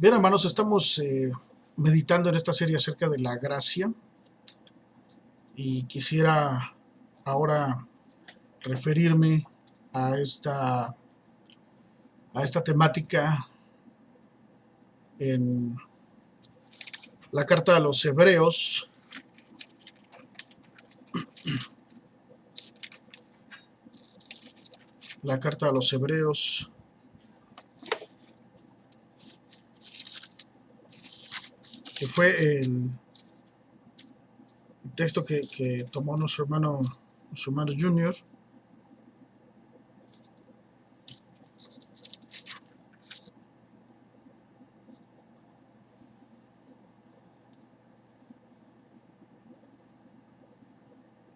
Bien, hermanos, estamos meditando en esta serie acerca de la gracia y quisiera ahora referirme a esta temática en la carta a los Hebreos, la carta a los Hebreos, que fue el texto que tomó nuestro hermano Junior.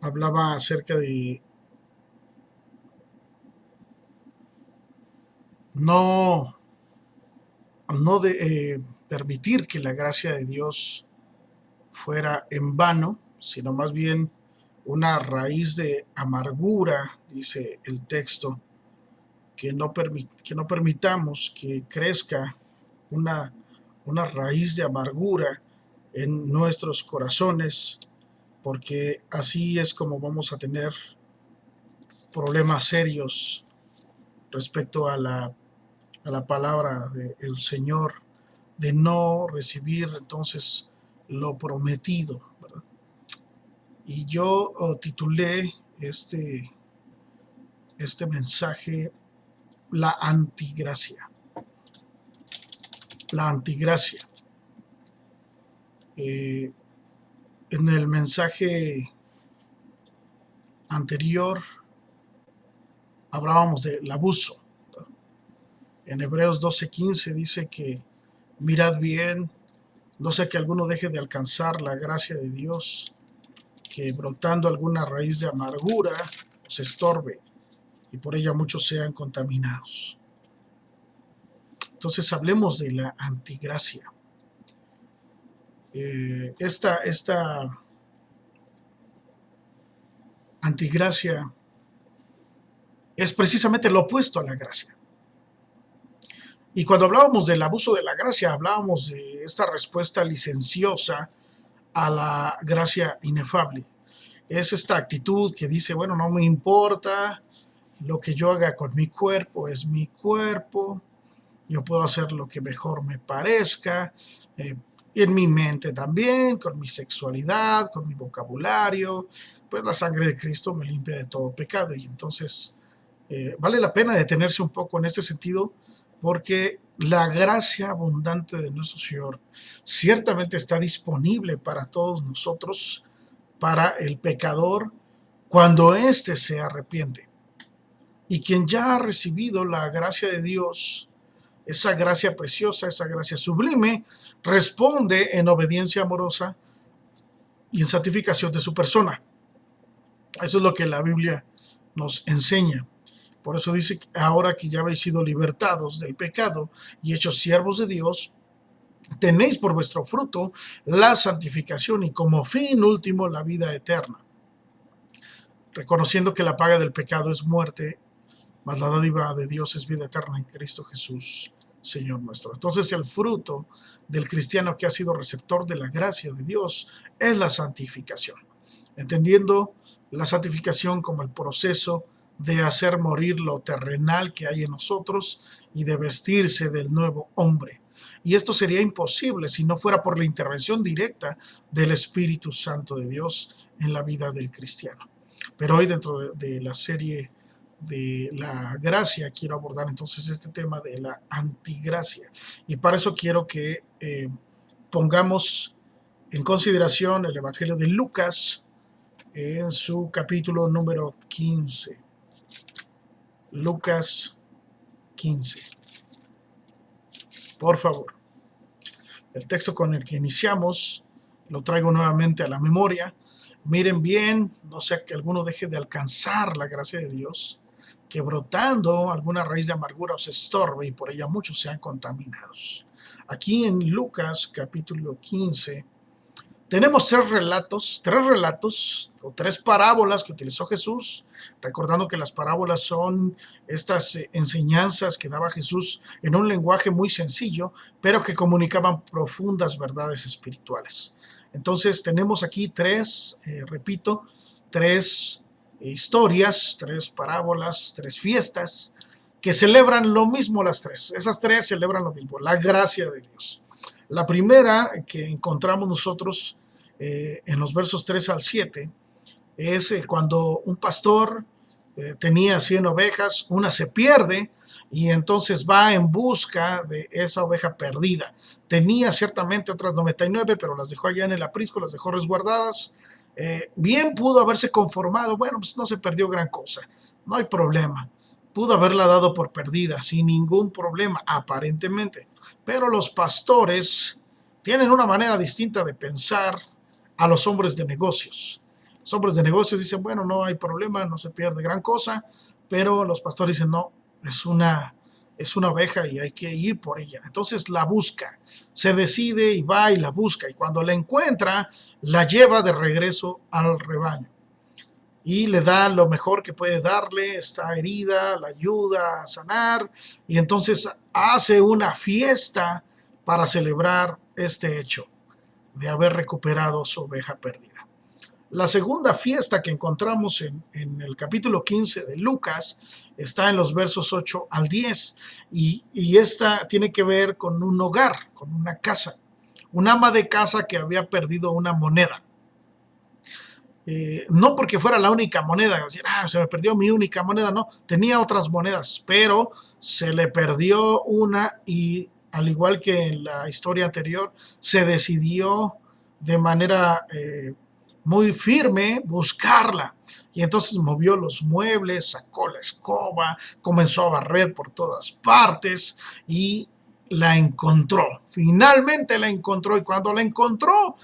Hablaba acerca de no, no de permitir que la gracia de Dios fuera en vano, sino más bien una raíz de amargura, dice el texto, que no permitamos que crezca una, una raíz de amargura en nuestros corazones, porque así es como vamos a tener problemas serios respecto a la palabra del Señor, de no recibir entonces lo prometido, ¿verdad? Y yo titulé este mensaje La antigracia. La antigracia. Eh, en el mensaje anterior hablábamos del abuso. En Hebreos 12:15 dice que mirad bien, no sea que alguno deje de alcanzar la gracia de Dios, que brotando alguna raíz de amargura os estorbe y por ella muchos sean contaminados. Entonces hablemos de la antigracia. Esta antigracia es precisamente lo opuesto a la gracia. Y cuando hablábamos del abuso de la gracia, hablábamos de esta respuesta licenciosa a la gracia inefable. Es esta actitud que dice, bueno, no me importa lo que yo haga con mi cuerpo, es mi cuerpo, yo puedo hacer lo que mejor me parezca, en mi mente también, con mi sexualidad, con mi vocabulario, pues la sangre de Cristo me limpia de todo pecado. Y entonces vale la pena detenerse un poco en este sentido, porque la gracia abundante de nuestro Señor ciertamente está disponible para todos nosotros, para el pecador, cuando éste se arrepiente. Y quien ya ha recibido la gracia de Dios, esa gracia preciosa, esa gracia sublime, responde en obediencia amorosa y en santificación de su persona. Eso es lo que la Biblia nos enseña. Por eso dice que ahora que ya habéis sido libertados del pecado y hechos siervos de Dios, tenéis por vuestro fruto la santificación y como fin último la vida eterna, reconociendo que la paga del pecado es muerte, mas la dádiva de Dios es vida eterna en Cristo Jesús, Señor nuestro. Entonces el fruto del cristiano que ha sido receptor de la gracia de Dios es la santificación, entendiendo la santificación como el proceso de hacer morir lo terrenal que hay en nosotros y de vestirse del nuevo hombre. Y esto sería imposible si no fuera por la intervención directa del Espíritu Santo de Dios en la vida del cristiano. Pero hoy dentro de la serie de la gracia quiero abordar entonces este tema de la antigracia. Y para eso quiero que pongamos en consideración el Evangelio de Lucas en su capítulo número 15. Lucas 15. Por favor. El texto con el que iniciamos lo traigo nuevamente a la memoria. Miren bien, no sea que alguno deje de alcanzar la gracia de Dios, que brotando alguna raíz de amargura os estorbe y por ella muchos sean contaminados. Aquí en Lucas capítulo 15 Tenemos tres relatos o tres parábolas que utilizó Jesús, recordando que las parábolas son estas enseñanzas que daba Jesús en un lenguaje muy sencillo, pero que comunicaban profundas verdades espirituales. Entonces tenemos aquí tres, repito, tres historias, tres parábolas, tres fiestas que celebran lo mismo las tres. Esas tres celebran lo mismo, la gracia de Dios. La primera que encontramos nosotros en los versos 3 al 7 es cuando un pastor tenía 100 ovejas, una se pierde y entonces va en busca de esa oveja perdida. Tenía ciertamente otras 99, pero las dejó allá en el aprisco, las dejó resguardadas. Bien pudo haberse conformado, bueno, pues no se perdió gran cosa, no hay problema. Pudo haberla dado por perdida sin ningún problema, aparentemente. Pero los pastores tienen una manera distinta de pensar a los hombres de negocios. Los hombres de negocios dicen, bueno, no hay problema, no se pierde gran cosa, pero los pastores dicen, no, es una oveja y hay que ir por ella. Entonces la busca, se decide y va y la busca, y cuando la encuentra, la lleva de regreso al rebaño y le da lo mejor que puede darle, está herida, la ayuda a sanar, y entonces hace una fiesta para celebrar este hecho de haber recuperado su oveja perdida. La segunda fiesta que encontramos en el capítulo 15 de Lucas está en los versos 8 al 10 y esta tiene que ver con un hogar, con una casa, un ama de casa que había perdido una moneda. No porque fuera la única moneda, decir, se me perdió mi única moneda, no, tenía otras monedas, pero se le perdió una y al igual que en la historia anterior, se decidió de manera muy firme buscarla. Y entonces movió los muebles, sacó la escoba, comenzó a barrer por todas partes y la encontró. Finalmente la encontró, y cuando la encontró,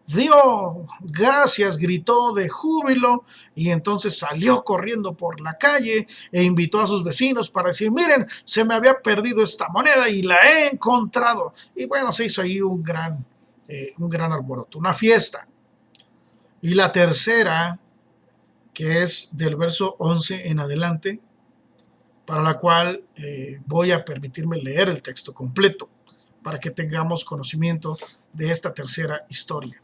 dio gracias, gritó de júbilo y entonces salió corriendo por la calle e invitó a sus vecinos para decir, miren, se me había perdido esta moneda y la he encontrado. Y bueno, se hizo ahí un gran alboroto, una fiesta. Y la tercera, que es del verso 11 en adelante, para la cual voy a permitirme leer el texto completo para que tengamos conocimiento de esta tercera historia.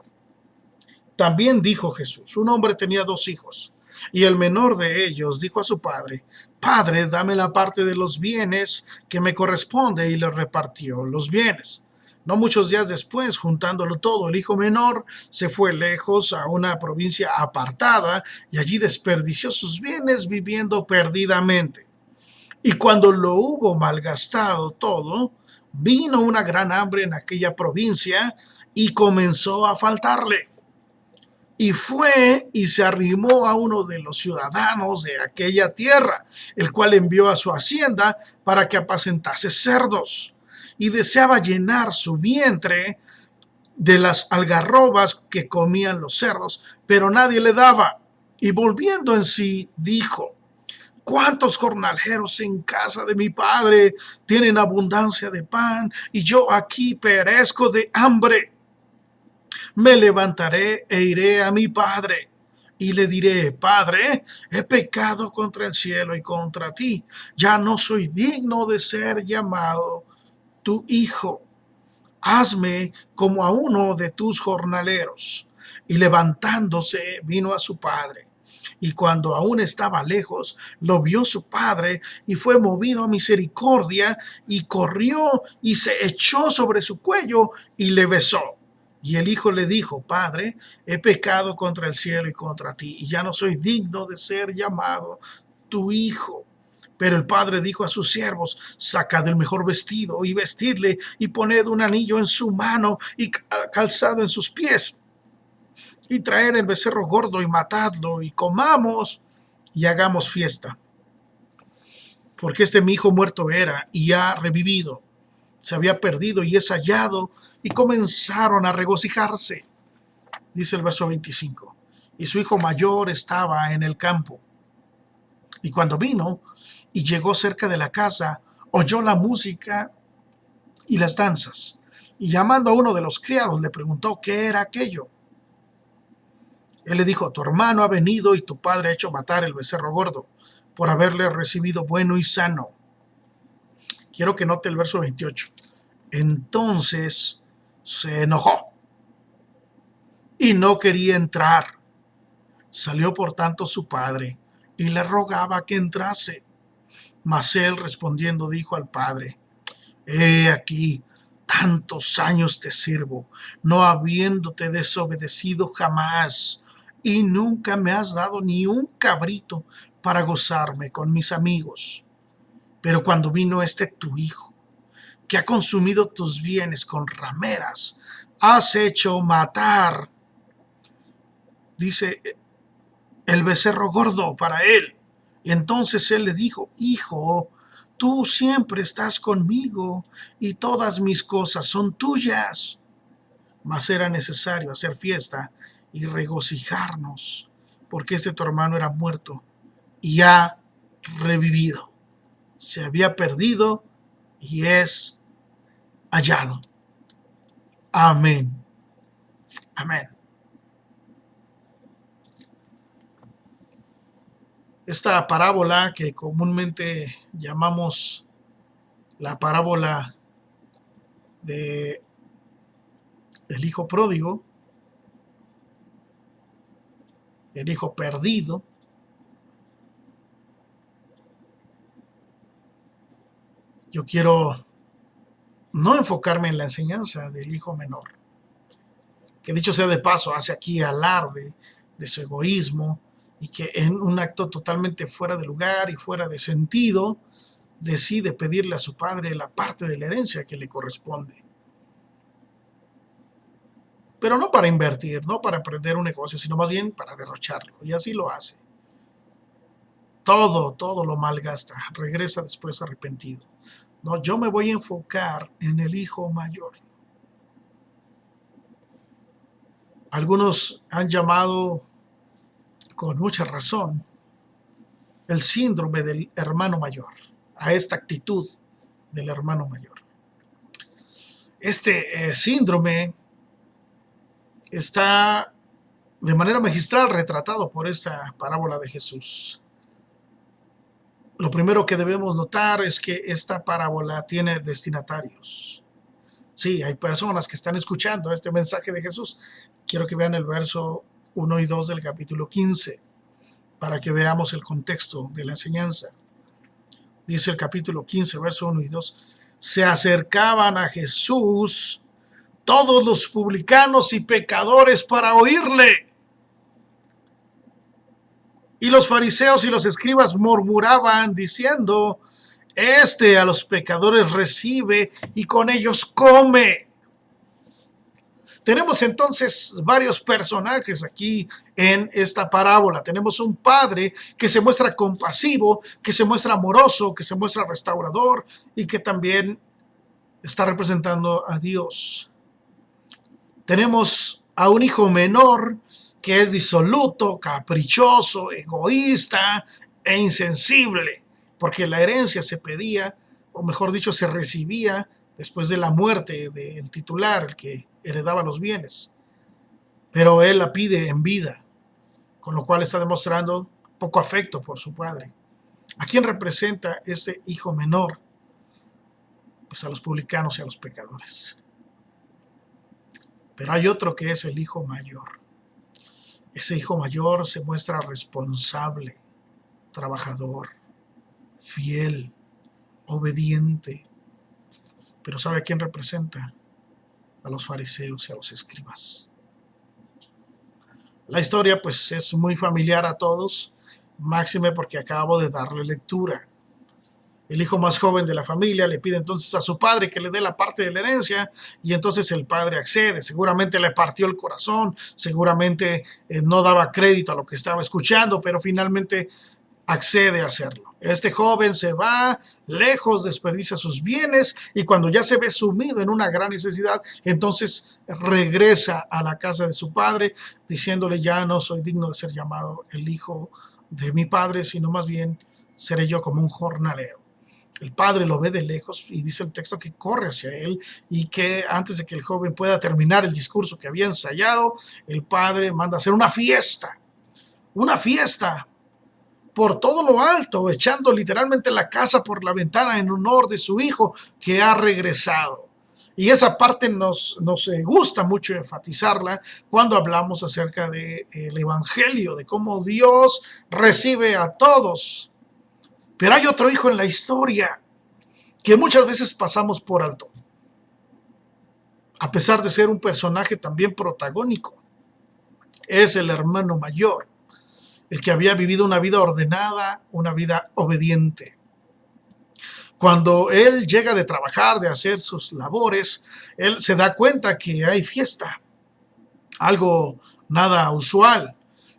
También dijo Jesús, un hombre tenía 2 hijos, y el menor de ellos dijo a su padre, Padre, dame la parte de los bienes que me corresponde, y le repartió los bienes. No muchos días después, juntándolo todo, el hijo menor se fue lejos a una provincia apartada y allí desperdició sus bienes viviendo perdidamente. Y cuando lo hubo malgastado todo, vino una gran hambre en aquella provincia y comenzó a faltarle. Y fue y se arrimó a uno de los ciudadanos de aquella tierra, el cual envió a su hacienda para que apacentase cerdos. Y deseaba llenar su vientre de las algarrobas que comían los cerdos, pero nadie le daba. Y volviendo en sí, dijo, ¿cuántos jornaleros en casa de mi padre tienen abundancia de pan y yo aquí perezco de hambre? Me levantaré e iré a mi padre y le diré, Padre, he pecado contra el cielo y contra ti. Ya no soy digno de ser llamado tu hijo. Hazme como a uno de tus jornaleros. Y levantándose vino a su padre. Y cuando aún estaba lejos, lo vio su padre y fue movido a misericordia y corrió y se echó sobre su cuello y le besó. Y el hijo le dijo, Padre, he pecado contra el cielo y contra ti, y ya no soy digno de ser llamado tu hijo. Pero el padre dijo a sus siervos, sacad el mejor vestido y vestidle y poned un anillo en su mano y calzado en sus pies. Y traer el becerro gordo y matadlo y comamos y hagamos fiesta. Porque este mi hijo muerto era y ha revivido. Se había perdido y es hallado, y comenzaron a regocijarse. Dice el verso 25. Y su hijo mayor estaba en el campo. Y cuando vino y llegó cerca de la casa, oyó la música y las danzas. Y llamando a uno de los criados, le preguntó qué era aquello. Él le dijo, tu hermano ha venido y tu padre ha hecho matar el becerro gordo por haberle recibido bueno y sano. Quiero que note el verso 28. Entonces se enojó y no quería entrar. Salió por tanto su padre y le rogaba que entrase. Mas él respondiendo dijo al padre, he aquí, tantos años te sirvo, no habiéndote desobedecido jamás, y nunca me has dado ni un cabrito para gozarme con mis amigos. Pero cuando vino este tu hijo, que ha consumido tus bienes con rameras, has hecho matar, dice, el becerro gordo para él. Y entonces él le dijo, hijo, tú siempre estás conmigo y todas mis cosas son tuyas. Mas era necesario hacer fiesta y regocijarnos, porque este tu hermano era muerto y ha revivido. Se había perdido y es hallado. Amén. Amén. Esta parábola que comúnmente llamamos la parábola de el hijo pródigo, el hijo perdido, yo quiero no enfocarme en la enseñanza del hijo menor, que dicho sea de paso hace aquí alarde de su egoísmo y que en un acto totalmente fuera de lugar y fuera de sentido decide pedirle a su padre la parte de la herencia que le corresponde. Pero no para invertir, no para emprender un negocio, sino más bien para derrocharlo. Y así lo hace. Todo lo malgasta, regresa después arrepentido. No, yo me voy a enfocar en el hijo mayor. Algunos han llamado con mucha razón el síndrome del hermano mayor, a esta actitud del hermano mayor. Este síndrome está de manera magistral retratado por esta parábola de Jesús. Lo primero que debemos notar es que esta parábola tiene destinatarios. Sí, hay personas que están escuchando este mensaje de Jesús. Quiero que vean el verso 1 y 2 del capítulo 15 para que veamos el contexto de la enseñanza. Dice el capítulo 15, verso 1 y 2. Se acercaban a Jesús todos los publicanos y pecadores para oírle. Y los fariseos y los escribas murmuraban diciendo, este a los pecadores recibe y con ellos come. Tenemos entonces varios personajes aquí en esta parábola. Tenemos un padre que se muestra compasivo, que se muestra amoroso, que se muestra restaurador y que también está representando a Dios. Tenemos a un hijo menor que es disoluto, caprichoso, egoísta e insensible, porque la herencia se pedía, o mejor dicho, se recibía después de la muerte del titular, el que heredaba los bienes. Pero él la pide en vida, con lo cual está demostrando poco afecto por su padre. ¿A quién representa ese hijo menor? Pues a los publicanos y a los pecadores. Pero hay otro que es el hijo mayor. Ese hijo mayor se muestra responsable, trabajador, fiel, obediente. Pero ¿sabe a quién representa? A los fariseos y a los escribas. La historia pues es muy familiar a todos, máxime porque acabo de darle lectura. El hijo más joven de la familia le pide entonces a su padre que le dé la parte de la herencia y entonces el padre accede. Seguramente le partió el corazón, seguramente no daba crédito a lo que estaba escuchando, pero finalmente accede a hacerlo. Este joven se va lejos, desperdicia sus bienes y cuando ya se ve sumido en una gran necesidad, entonces regresa a la casa de su padre diciéndole, ya no soy digno de ser llamado el hijo de mi padre, sino más bien seré yo como un jornalero. El padre lo ve de lejos y dice el texto que corre hacia él y que antes de que el joven pueda terminar el discurso que había ensayado, el padre manda hacer una fiesta por todo lo alto, echando literalmente la casa por la ventana en honor de su hijo que ha regresado. Y esa parte nos gusta mucho enfatizarla cuando hablamos acerca del Evangelio, de cómo Dios recibe a todos. Pero hay otro hijo en la historia que muchas veces pasamos por alto, a pesar de ser un personaje también protagónico. Es el hermano mayor, el que había vivido una vida ordenada, una vida obediente. Cuando él llega de trabajar, de hacer sus labores, él se da cuenta que hay fiesta, algo nada usual.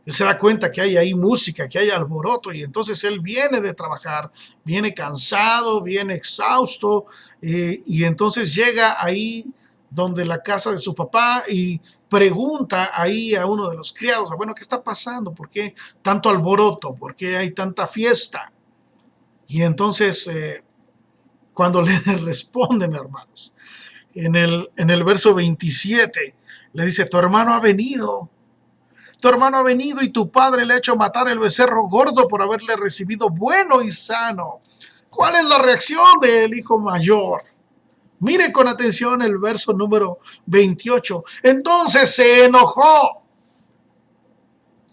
Él se da cuenta que hay ahí música, que hay alboroto, y entonces él viene de trabajar, viene cansado, viene exhausto, y entonces llega ahí donde la casa de su papá y pregunta ahí a uno de los criados, bueno, ¿qué está pasando? ¿Por qué tanto alboroto? ¿Por qué hay tanta fiesta? Y entonces, cuando le responden, hermanos, en el verso 27, le dice, tu hermano ha venido y tu padre le ha hecho matar el becerro gordo por haberle recibido bueno y sano. ¿Cuál es la reacción del hijo mayor? Mire con atención el verso número 28. Entonces se enojó.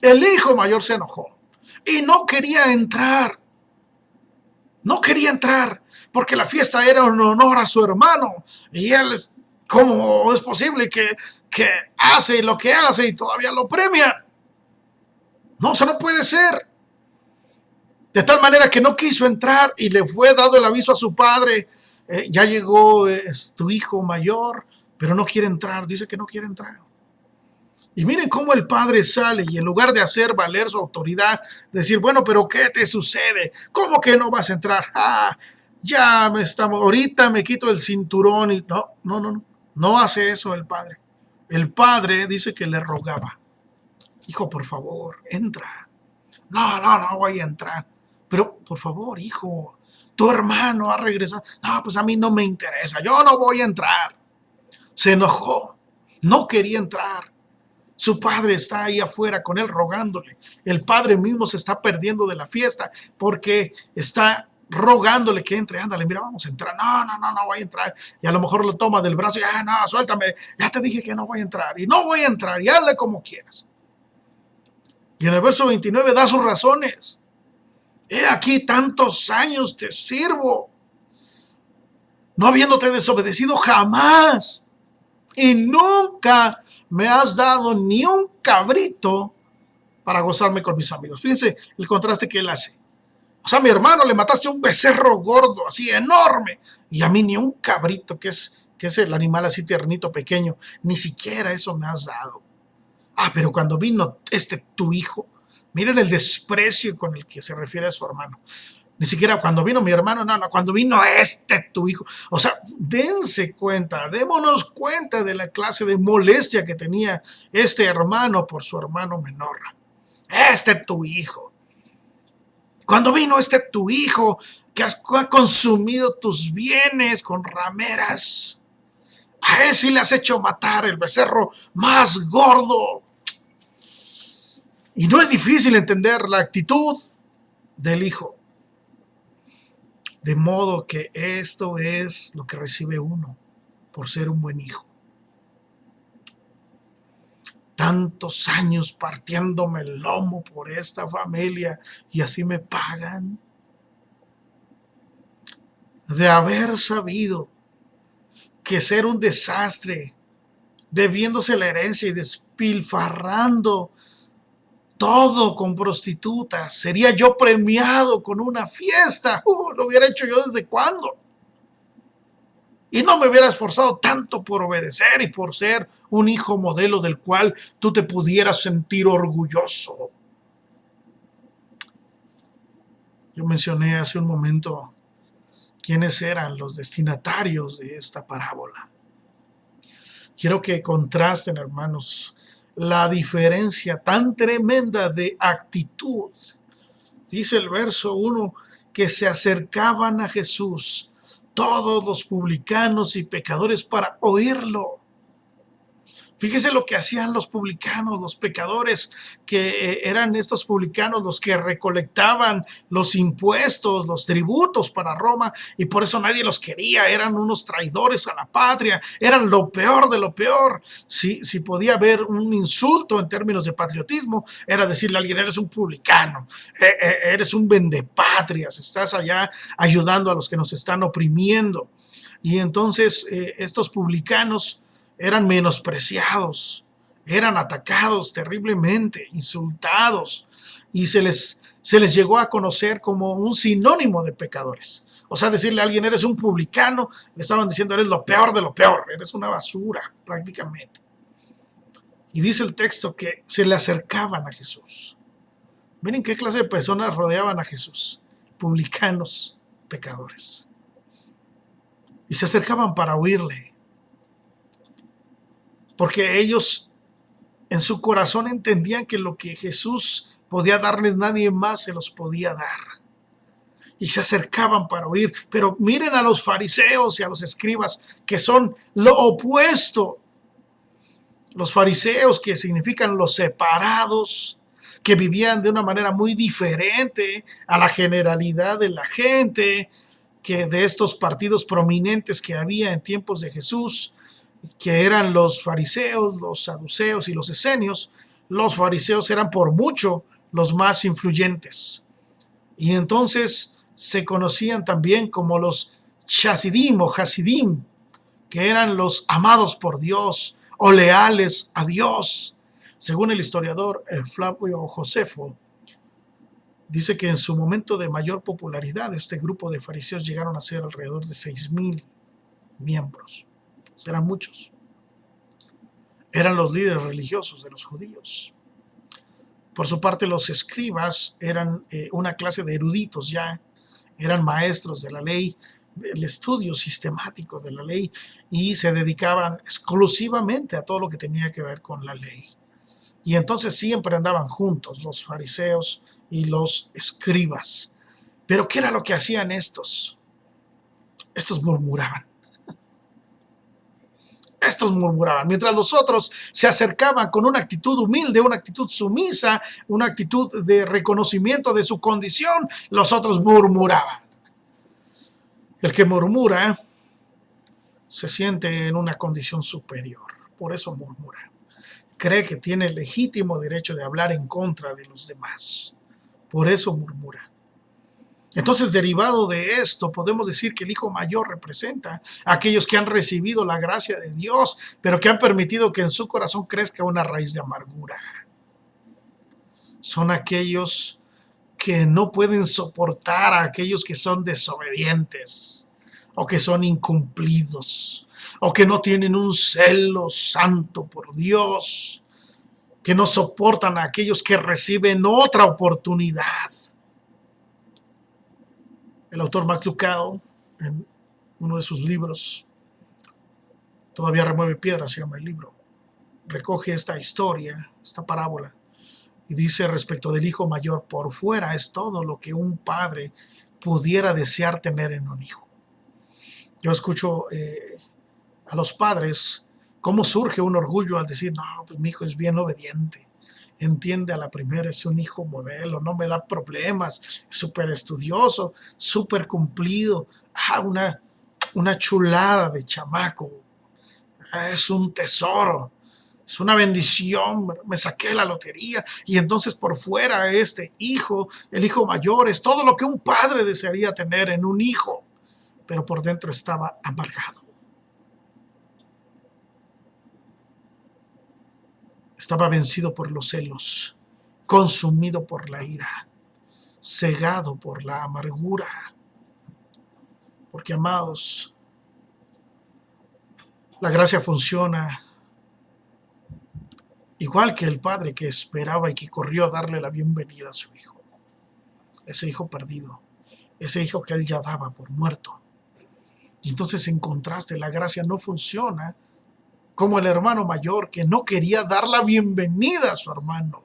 El hijo mayor se enojó y no quería entrar. No quería entrar porque la fiesta era en honor a su hermano. Y él, ¿cómo es posible que hace lo que hace y todavía lo premia? No, eso no puede ser. De tal manera que no quiso entrar y le fue dado el aviso a su padre. Ya llegó tu hijo mayor, pero no quiere entrar. Dice que no quiere entrar. Y miren cómo el padre sale y en lugar de hacer valer su autoridad, decir, bueno, pero ¿qué te sucede? ¿Cómo que no vas a entrar? Ahorita me quito el cinturón y no hace eso el padre. El padre dice que le rogaba, hijo, por favor, entra. No voy a entrar. Pero, por favor, hijo, tu hermano ha regresado. No, pues a mí no me interesa, yo no voy a entrar. Se enojó, no quería entrar. Su padre está ahí afuera con él rogándole. El padre mismo se está perdiendo de la fiesta porque está rogándole que entre. Ándale, mira, vamos a entrar. No voy a entrar. Y a lo mejor lo toma del brazo y, no, suéltame. Ya te dije que no voy a entrar. Y no voy a entrar. Y hazle como quieras. Y en el verso 29 da sus razones. He aquí tantos años te sirvo, no habiéndote desobedecido jamás. Y nunca me has dado ni un cabrito para gozarme con mis amigos. Fíjense el contraste que él hace. O sea, a mi hermano le mataste un becerro gordo, así enorme, y a mí ni un cabrito, que es el animal así tiernito, pequeño, ni siquiera eso me has dado. Pero cuando vino tu hijo, miren el desprecio con el que se refiere a su hermano. Ni siquiera cuando vino mi hermano, cuando vino tu hijo. O sea, démonos cuenta de la clase de molestia que tenía este hermano por su hermano menor. Tu hijo. Cuando vino tu hijo, que ha consumido tus bienes con rameras, a él sí le has hecho matar el becerro más gordo. Y no es difícil entender la actitud del hijo. De modo que esto es lo que recibe uno por ser un buen hijo. Tantos años partiéndome el lomo por esta familia y así me pagan. De haber sabido que ser un desastre, bebiéndose la herencia y despilfarrando todo con prostitutas, sería yo premiado con una fiesta. Lo hubiera hecho yo desde cuándo. Y no me hubiera esforzado tanto por obedecer y por ser un hijo modelo del cual tú te pudieras sentir orgulloso. Yo mencioné hace un momento quiénes eran los destinatarios de esta parábola. Quiero que contrasten, hermanos, la diferencia tan tremenda de actitud. Dice el verso 1 que se acercaban a Jesús, todos los publicanos y pecadores, para oírlo. Fíjese lo que hacían los publicanos, los pecadores, que eran estos publicanos los que recolectaban los impuestos, los tributos para Roma, y por eso nadie los quería. Eran unos traidores a la patria, eran lo peor de lo peor. Si podía haber un insulto en términos de patriotismo, era decirle a alguien: eres un publicano, eres un vendepatrias, estás allá ayudando a los que nos están oprimiendo. Y entonces estos publicanos eran menospreciados, eran atacados terriblemente, insultados, y se les llegó a conocer como un sinónimo de pecadores. O sea, decirle a alguien: eres un publicano, le estaban diciendo: eres lo peor de lo peor, eres una basura prácticamente. Y dice el texto que se le acercaban a Jesús. Miren qué clase de personas rodeaban a Jesús: publicanos, pecadores. Y se acercaban para oírle, porque ellos en su corazón entendían que lo que Jesús podía darles, nadie más se los podía dar. Y se acercaban para oír. Pero miren a los fariseos y a los escribas, que son lo opuesto. Los fariseos, que significan los separados, que vivían de una manera muy diferente a la generalidad de la gente, que de estos partidos prominentes que había en tiempos de Jesús, que eran los fariseos, los saduceos y los esenios. Los fariseos eran por mucho los más influyentes. Y entonces se conocían también como los Chasidim o Hasidim, que eran los amados por Dios o leales a Dios. Según el historiador Flavio Josefo, dice que en su momento de mayor popularidad, este grupo de fariseos llegaron a ser alrededor de 6,000 miembros. Eran muchos. Eran los líderes religiosos de los judíos. Por su parte, los escribas eran una clase de eruditos ya, eran maestros de la ley, el estudio sistemático de la ley, y se dedicaban exclusivamente a todo lo que tenía que ver con la ley. Y entonces siempre andaban juntos los fariseos y los escribas. Pero ¿qué era lo que hacían estos? Estos murmuraban. Estos murmuraban, mientras los otros se acercaban con una actitud humilde, una actitud sumisa, una actitud de reconocimiento de su condición. Los otros murmuraban. El que murmura se siente en una condición superior, por eso murmura. Cree que tiene el legítimo derecho de hablar en contra de los demás, por eso murmura. Entonces, derivado de esto, podemos decir que el hijo mayor representa a aquellos que han recibido la gracia de Dios, pero que han permitido que en su corazón crezca una raíz de amargura. Son aquellos que no pueden soportar a aquellos que son desobedientes, o que son incumplidos, o que no tienen un celo santo por Dios, que no soportan a aquellos que reciben otra oportunidad. El autor Max Lucado, en uno de sus libros, Todavía remueve piedras, se llama el libro, recoge esta historia, esta parábola, y dice respecto del hijo mayor: por fuera es todo lo que un padre pudiera desear tener en un hijo. Yo escucho a los padres cómo surge un orgullo al decir: no, pues mi hijo es bien obediente, entiende a la primera, es un hijo modelo, no me da problemas, es súper estudioso, súper cumplido, una chulada de chamaco, es un tesoro, es una bendición, me saqué la lotería. Y entonces por fuera este hijo, el hijo mayor, es todo lo que un padre desearía tener en un hijo, pero por dentro estaba amargado. Estaba vencido por los celos, consumido por la ira, cegado por la amargura. Porque, amados, la gracia funciona igual que el padre que esperaba y que corrió a darle la bienvenida a su hijo. Ese hijo perdido, ese hijo que él ya daba por muerto. Y entonces, en contraste, la gracia no funciona como el hermano mayor que no quería dar la bienvenida a su hermano.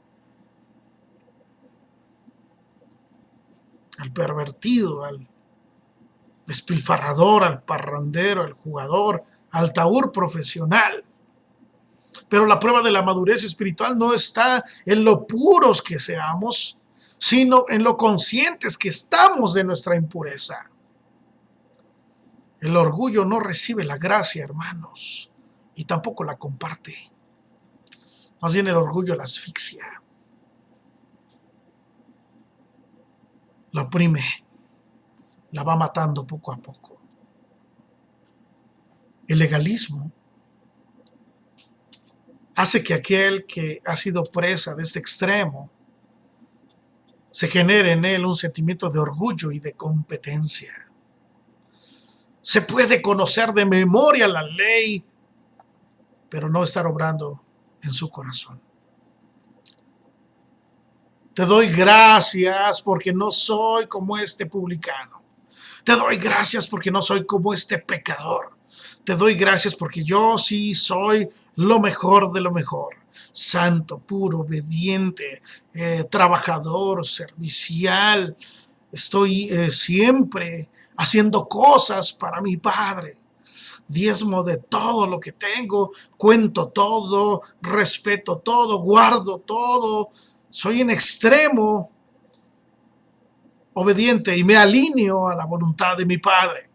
al pervertido, al despilfarrador, al parrandero, al jugador, al taur profesional. Pero la prueba de la madurez espiritual no está en lo puros que seamos, sino en lo conscientes que estamos de nuestra impureza. El orgullo no recibe la gracia, hermanos, y tampoco la comparte. Más bien el orgullo la asfixia, la oprime, la va matando poco a poco. El legalismo hace que aquel que ha sido presa de este extremo se genere en él un sentimiento de orgullo y de competencia. Se puede conocer de memoria la ley, pero no estar obrando en su corazón. Te doy gracias porque no soy como este publicano. Te doy gracias porque no soy como este pecador. Te doy gracias porque yo sí soy lo mejor de lo mejor. Santo, puro, obediente, trabajador, servicial. Estoy siempre haciendo cosas para mi Padre. Diezmo de todo lo que tengo, cuento todo, respeto todo, guardo todo. Soy en extremo obediente y me alineo a la voluntad de mi Padre.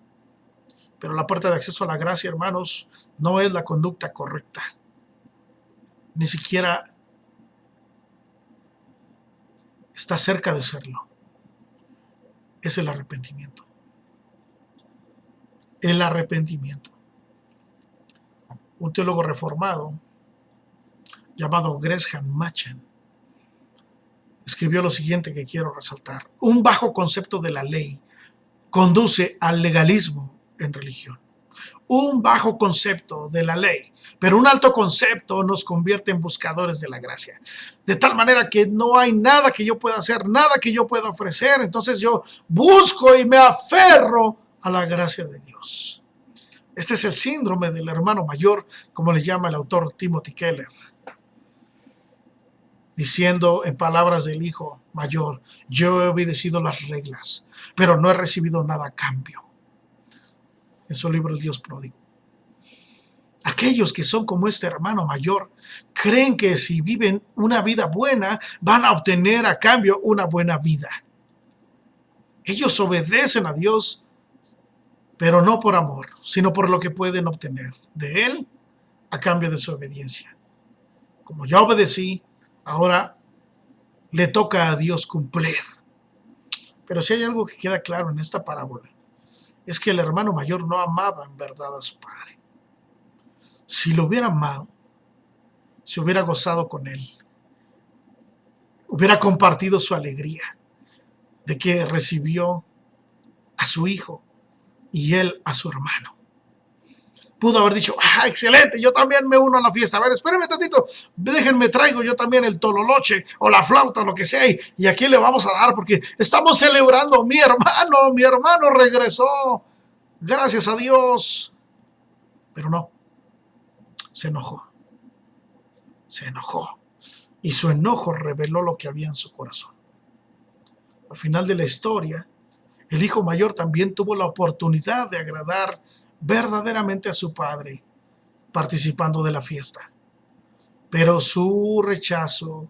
Pero la puerta de acceso a la gracia, hermanos, no es la conducta correcta. Ni siquiera está cerca de serlo. Es el arrepentimiento. El arrepentimiento. Un teólogo reformado llamado Gresham Machen escribió lo siguiente que quiero resaltar. Un bajo concepto de la ley conduce al legalismo en religión. Un bajo concepto de la ley, pero un alto concepto nos convierte en buscadores de la gracia. De tal manera que no hay nada que yo pueda hacer, nada que yo pueda ofrecer. Entonces yo busco y me aferro a la gracia de Dios. Este es el síndrome del hermano mayor, como le llama el autor Timothy Keller, diciendo en palabras del hijo mayor: yo he obedecido las reglas, pero no he recibido nada a cambio. En su libro El Dios Pródigo. Aquellos que son como este hermano mayor creen que si viven una vida buena van a obtener a cambio una buena vida. Ellos obedecen a Dios, pero no por amor, sino por lo que pueden obtener de Él a cambio de su obediencia. Como ya obedecí, ahora le toca a Dios cumplir. Pero si hay algo que queda claro en esta parábola, es que el hermano mayor no amaba en verdad a su padre. Si lo hubiera amado, se hubiera gozado con él, hubiera compartido su alegría de que recibió a su hijo y él a su hermano. Pudo haber dicho: excelente, yo también me uno a la fiesta. A ver, espérenme tantito, déjenme, traigo yo también el tololoche o la flauta, lo que sea, y aquí le vamos a dar porque estamos celebrando, mi hermano regresó, gracias a Dios. Pero no, se enojó, y su enojo reveló lo que había en su corazón. Al final de la historia, el hijo mayor también tuvo la oportunidad de agradar verdaderamente a su padre participando de la fiesta. Pero su rechazo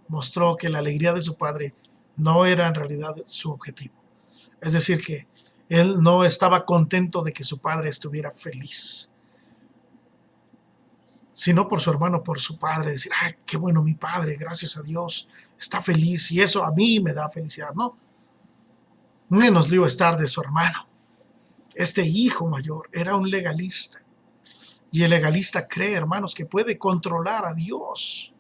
mostró que la alegría de su padre no era en realidad su objetivo. Es decir, que él no estaba contento de que su padre estuviera feliz, sino por su hermano, por su padre. Decir: qué bueno, mi padre, gracias a Dios, está feliz y eso a mí me da felicidad. No, menos le iba a estar de su hermano. Este hijo mayor era un legalista. Y el legalista cree, hermanos, que puede controlar a Dios.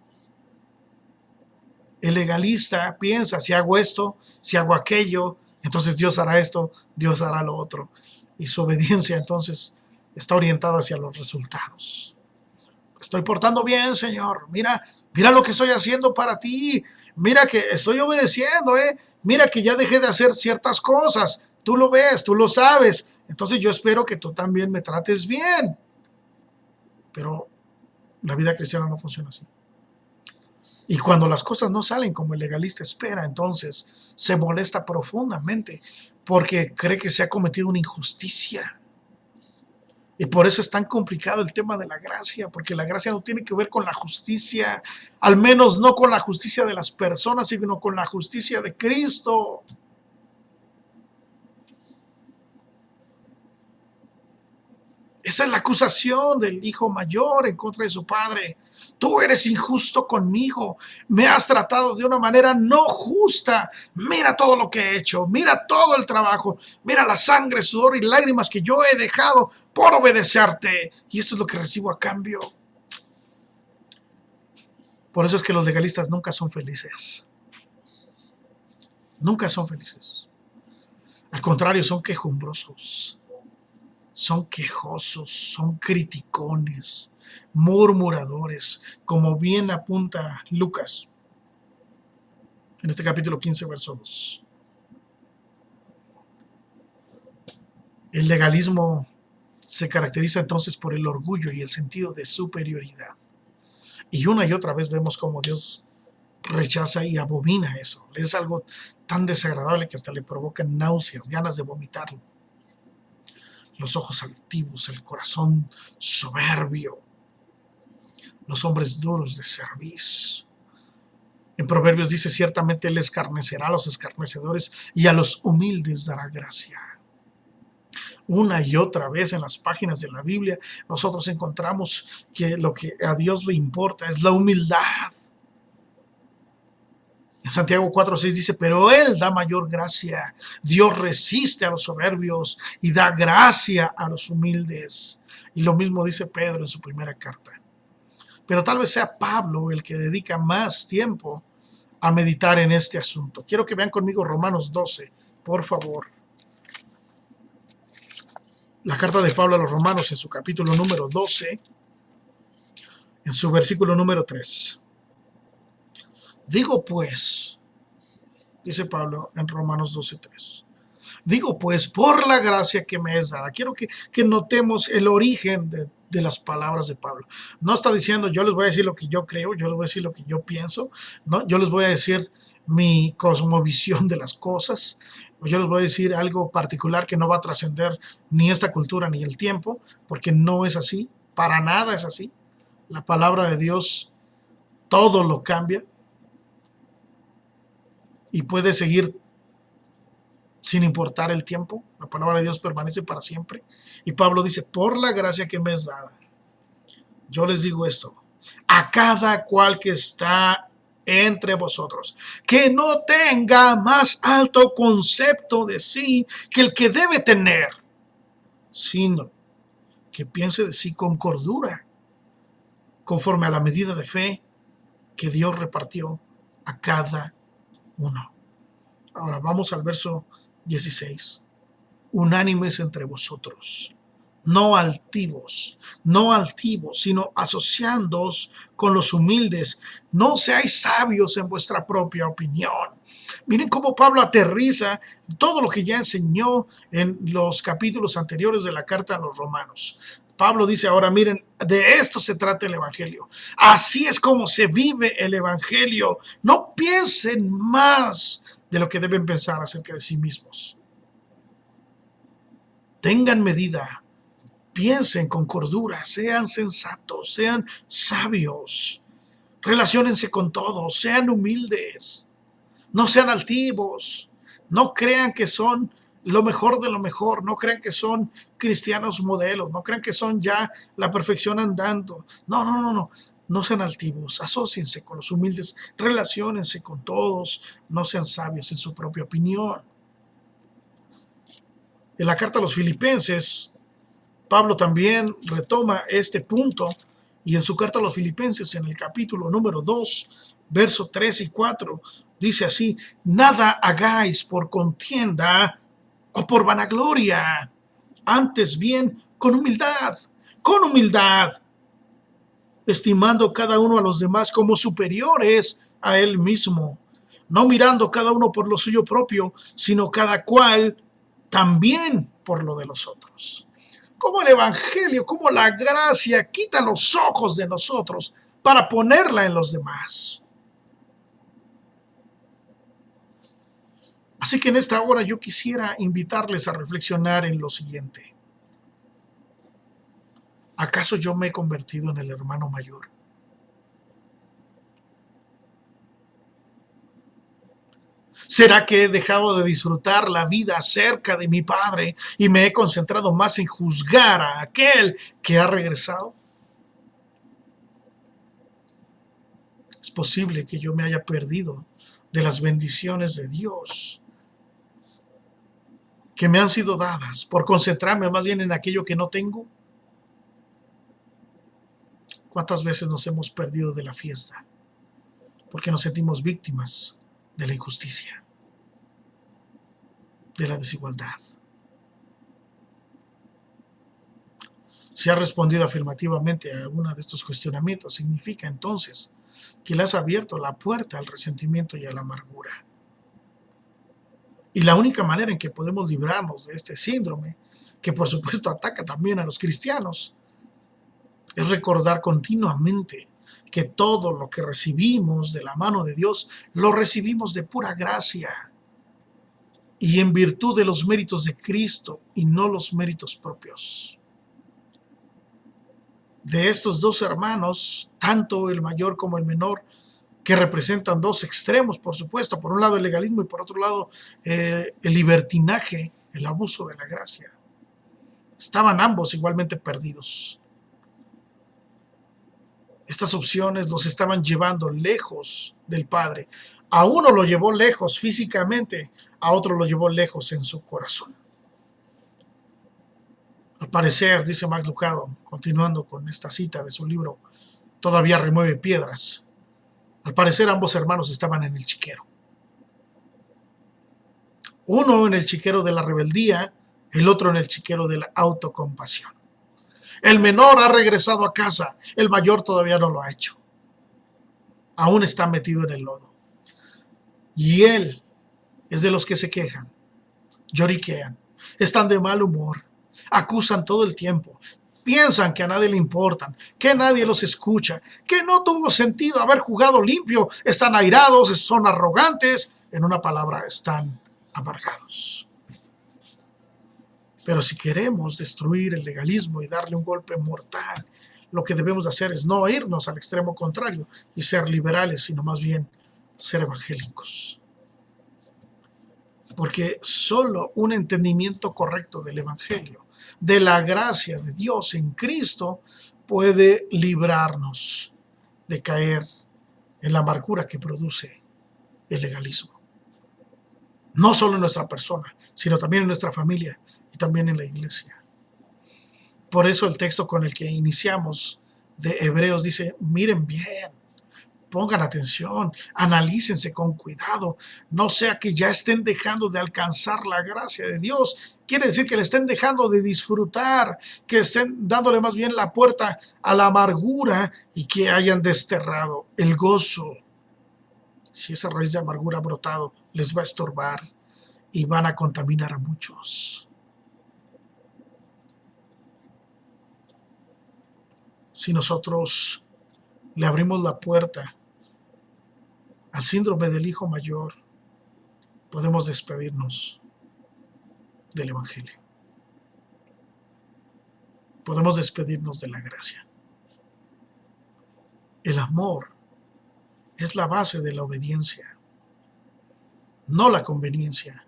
El legalista piensa: si hago esto, si hago aquello, entonces Dios hará esto, Dios hará lo otro. Y su obediencia entonces está orientada hacia los resultados. Estoy portando bien, Señor. Mira lo que estoy haciendo para ti. Mira que estoy obedeciendo, Mira que ya dejé de hacer ciertas cosas. Tú lo ves, tú lo sabes. Entonces yo espero que tú también me trates bien. Pero la vida cristiana no funciona así. Y cuando las cosas no salen como el legalista espera, entonces se molesta profundamente porque cree que se ha cometido una injusticia. Y por eso es tan complicado el tema de la gracia, porque la gracia no tiene que ver con la justicia, al menos no con la justicia de las personas, sino con la justicia de Cristo. Esa es la acusación del hijo mayor en contra de su padre. Tú eres injusto conmigo. Me has tratado de una manera no justa. Mira todo lo que he hecho. Mira todo el trabajo. Mira la sangre, sudor y lágrimas que yo he dejado por obedecerte. Y esto es lo que recibo a cambio. Por eso es que los legalistas nunca son felices. Nunca son felices. Al contrario, son quejumbrosos. Son quejosos, son criticones, murmuradores, como bien apunta Lucas en este capítulo 15, verso 2. El legalismo se caracteriza entonces por el orgullo y el sentido de superioridad. Y una y otra vez vemos cómo Dios rechaza y abomina eso. Es algo tan desagradable que hasta le provoca náuseas, ganas de vomitarlo. Los ojos altivos, el corazón soberbio, los hombres duros de cerviz. En Proverbios dice, ciertamente Él escarnecerá a los escarnecedores y a los humildes dará gracia. Una y otra vez en las páginas de la Biblia nosotros encontramos que lo que a Dios le importa es la humildad. En Santiago 4:6 dice, pero Él da mayor gracia. Dios resiste a los soberbios y da gracia a los humildes. Y lo mismo dice Pedro en su primera carta. Pero tal vez sea Pablo el que dedica más tiempo a meditar en este asunto. Quiero que vean conmigo Romanos 12, por favor. La carta de Pablo a los Romanos en su capítulo número 12, en su versículo número 3. Digo pues, dice Pablo en Romanos 12:3. Digo pues, por la gracia que me es dada. Quiero que notemos el origen de las palabras de Pablo. No está diciendo, yo les voy a decir lo que yo creo, yo les voy a decir lo que yo pienso, ¿no? Yo les voy a decir mi cosmovisión de las cosas, o yo les voy a decir algo particular que no va a trascender ni esta cultura ni el tiempo, porque no es así, para nada es así. La palabra de Dios todo lo cambia y puede seguir sin importar el tiempo. La palabra de Dios permanece para siempre. Y Pablo dice, por la gracia que me es dada, yo les digo esto, a cada cual que está entre vosotros, que no tenga más alto concepto de sí que el que debe tener, sino que piense de sí con cordura, conforme a la medida de fe que Dios repartió a cada uno. Ahora vamos al verso 16. Unánimes entre vosotros, no altivos, sino asociándoos con los humildes. No seáis sabios en vuestra propia opinión. Miren cómo Pablo aterriza todo lo que ya enseñó en los capítulos anteriores de la carta a los Romanos. Pablo dice ahora, miren, de esto se trata el Evangelio. Así es como se vive el Evangelio. No piensen más de lo que deben pensar acerca de sí mismos. Tengan medida, piensen con cordura, sean sensatos, sean sabios, relaciónense con todos, sean humildes, no sean altivos, no crean que son lo mejor de lo mejor, no crean que son cristianos modelos, no crean que son ya la perfección andando. No sean altivos, asóciense con los humildes, relaciónense con todos, no sean sabios en su propia opinión. En la carta a los Filipenses, Pablo también retoma este punto y en su carta a los Filipenses, en el capítulo número 2, versos 3 y 4, dice así, nada hagáis por contienda o por vanagloria, antes bien con humildad, estimando cada uno a los demás como superiores a él mismo, no mirando cada uno por lo suyo propio, sino cada cual también por lo de los otros. Como el Evangelio, como la gracia quita los ojos de nosotros para ponerla en los demás. Así que en esta hora yo quisiera invitarles a reflexionar en lo siguiente. ¿Acaso yo me he convertido en el hermano mayor? ¿Será que he dejado de disfrutar la vida cerca de mi Padre y me he concentrado más en juzgar a aquel que ha regresado? Es posible que yo me haya perdido de las bendiciones de Dios que me han sido dadas por concentrarme más bien en aquello que no tengo. ¿Cuántas veces nos hemos perdido de la fiesta porque nos sentimos víctimas de la injusticia, de la desigualdad? Si has respondido afirmativamente a alguno de estos cuestionamientos, significa entonces que le has abierto la puerta al resentimiento y a la amargura. Y la única manera en que podemos librarnos de este síndrome, que por supuesto ataca también a los cristianos, es recordar continuamente que todo lo que recibimos de la mano de Dios, lo recibimos de pura gracia y en virtud de los méritos de Cristo y no los méritos propios. De estos dos hermanos, tanto el mayor como el menor, que representan dos extremos, por supuesto, por un lado el legalismo y por otro lado el libertinaje, el abuso de la gracia. Estaban ambos igualmente perdidos. Estas opciones los estaban llevando lejos del Padre. A uno lo llevó lejos físicamente, a otro lo llevó lejos en su corazón. Al parecer, dice Max Lucado, continuando con esta cita de su libro, Todavía remueve piedras. Al parecer ambos hermanos estaban en el chiquero. Uno en el chiquero de la rebeldía, el otro en el chiquero de la autocompasión. El menor ha regresado a casa, el mayor todavía no lo ha hecho. Aún está metido en el lodo. Y él es de los que se quejan, lloriquean, están de mal humor, acusan todo el tiempo, piensan que a nadie le importan, que nadie los escucha, que no tuvo sentido haber jugado limpio, están airados, son arrogantes, en una palabra, están amargados. Pero si queremos destruir el legalismo y darle un golpe mortal, lo que debemos hacer es no irnos al extremo contrario y ser liberales, sino más bien ser evangélicos. Porque solo un entendimiento correcto del Evangelio, de la gracia de Dios en Cristo, puede librarnos de caer en la amargura que produce el legalismo. No solo en nuestra persona, sino también en nuestra familia y también en la iglesia. Por eso el texto con el que iniciamos de Hebreos dice, miren bien, pongan atención, analícense con cuidado, no sea que ya estén dejando de alcanzar la gracia de Dios. Quiere decir que le estén dejando de disfrutar, que estén dándole más bien la puerta a la amargura y que hayan desterrado el gozo. Si esa raíz de amargura ha brotado, les va a estorbar y van a contaminar a muchos. Si nosotros le abrimos la puerta al síndrome del hijo mayor, podemos despedirnos del Evangelio. Podemos despedirnos de la gracia. El amor es la base de la obediencia, no la conveniencia,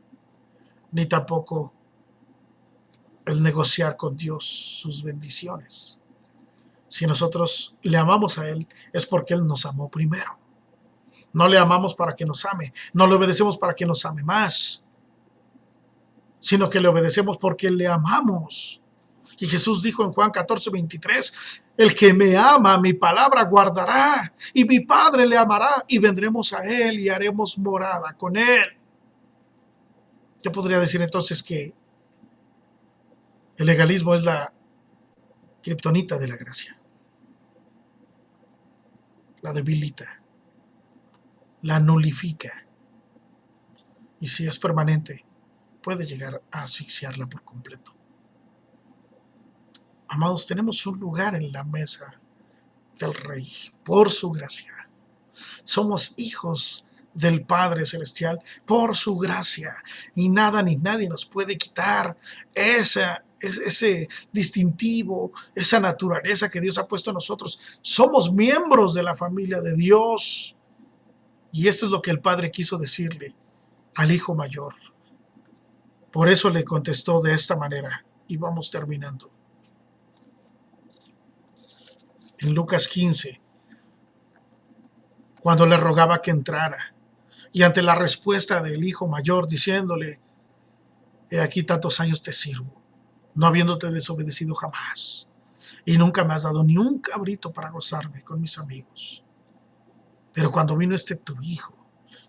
ni tampoco el negociar con Dios sus bendiciones. Si nosotros le amamos a Él, es porque Él nos amó primero. No le amamos para que nos ame, no le obedecemos para que nos ame más, sino que le obedecemos porque le amamos. Y Jesús dijo en Juan 14:23, el que me ama, mi palabra guardará, y mi Padre le amará, y vendremos a Él y haremos morada con Él. Yo podría decir entonces que el legalismo es la kriptonita de la gracia. La debilita, la nulifica, y si es permanente, puede llegar a asfixiarla por completo. Amados, tenemos un lugar en la mesa del Rey por su gracia. Somos hijos del Padre Celestial por su gracia. Y nada ni nadie nos puede quitar ese distintivo, esa naturaleza que Dios ha puesto en nosotros. Somos miembros de la familia de Dios. Y esto es lo que el Padre quiso decirle al hijo mayor. Por eso le contestó de esta manera. Y vamos terminando. En Lucas 15, cuando le rogaba que entrara, y ante la respuesta del hijo mayor diciéndole: he aquí tantos años te sirvo, no habiéndote desobedecido jamás, y nunca me has dado ni un cabrito para gozarme con mis amigos. Pero cuando vino tu hijo,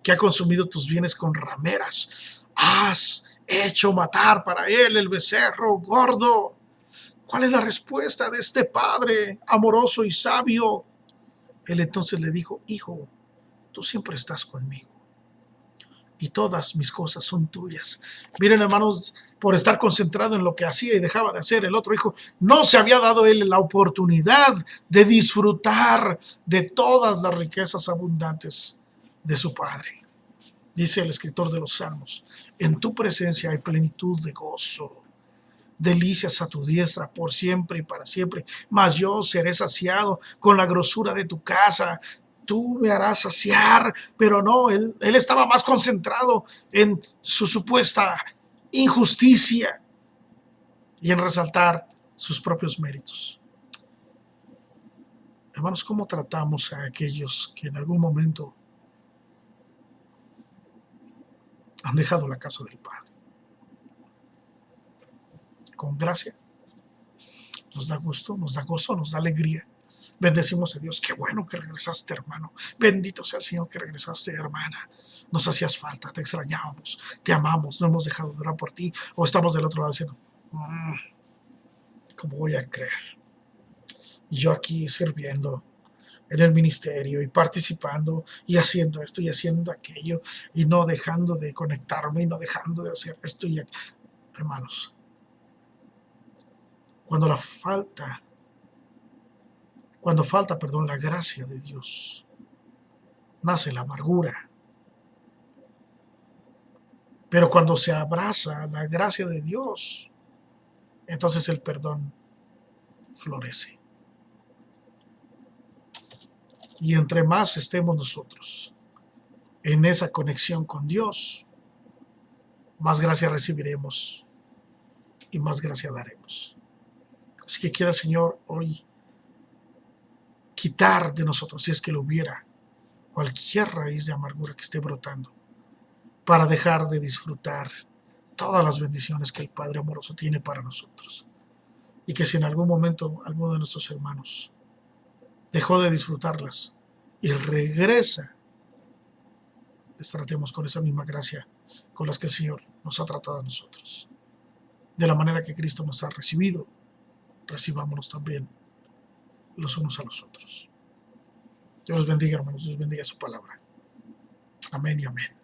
que ha consumido tus bienes con rameras, has hecho matar para él el becerro gordo. ¿Cuál es la respuesta de este padre amoroso y sabio? Él entonces le dijo: hijo, tú siempre estás conmigo y todas mis cosas son tuyas. Miren, hermanos, por estar concentrado en lo que hacía y dejaba de hacer, el otro hijo no se había dado él la oportunidad de disfrutar de todas las riquezas abundantes de su padre. Dice el escritor de los Salmos: en tu presencia hay plenitud de gozo, delicias a tu diestra por siempre y para siempre. Mas yo seré saciado con la grosura de tu casa. Tú me harás saciar. Pero no, él estaba más concentrado en su supuesta injusticia y en resaltar sus propios méritos. Hermanos, ¿cómo tratamos a aquellos que en algún momento han dejado la casa del Padre? Con gracia. Nos da gusto, nos da gozo, nos da alegría. Bendecimos a Dios. Qué bueno que regresaste, hermano. Bendito sea el Señor que regresaste, hermana. Nos hacías falta, te extrañábamos, te amamos, no hemos dejado de orar por ti. O estamos del otro lado diciendo: ¿cómo voy a creer? Y yo aquí sirviendo en el ministerio y participando y haciendo esto y haciendo aquello y no dejando de conectarme y no dejando de hacer esto y aquello. Hermanos, cuando falta, la gracia de Dios, nace la amargura. Pero cuando se abraza la gracia de Dios, entonces el perdón florece. Y entre más estemos nosotros en esa conexión con Dios, más gracia recibiremos y más gracia daremos. Así que quiera el Señor hoy quitar de nosotros, si es que lo hubiera, cualquier raíz de amargura que esté brotando, para dejar de disfrutar todas las bendiciones que el Padre amoroso tiene para nosotros. Y que si en algún momento alguno de nuestros hermanos dejó de disfrutarlas y regresa, les tratemos con esa misma gracia con las que el Señor nos ha tratado a nosotros. De la manera que Cristo nos ha recibido, recibámonos también los unos a los otros. Dios los bendiga, hermanos. Dios bendiga su palabra. Amén y amén.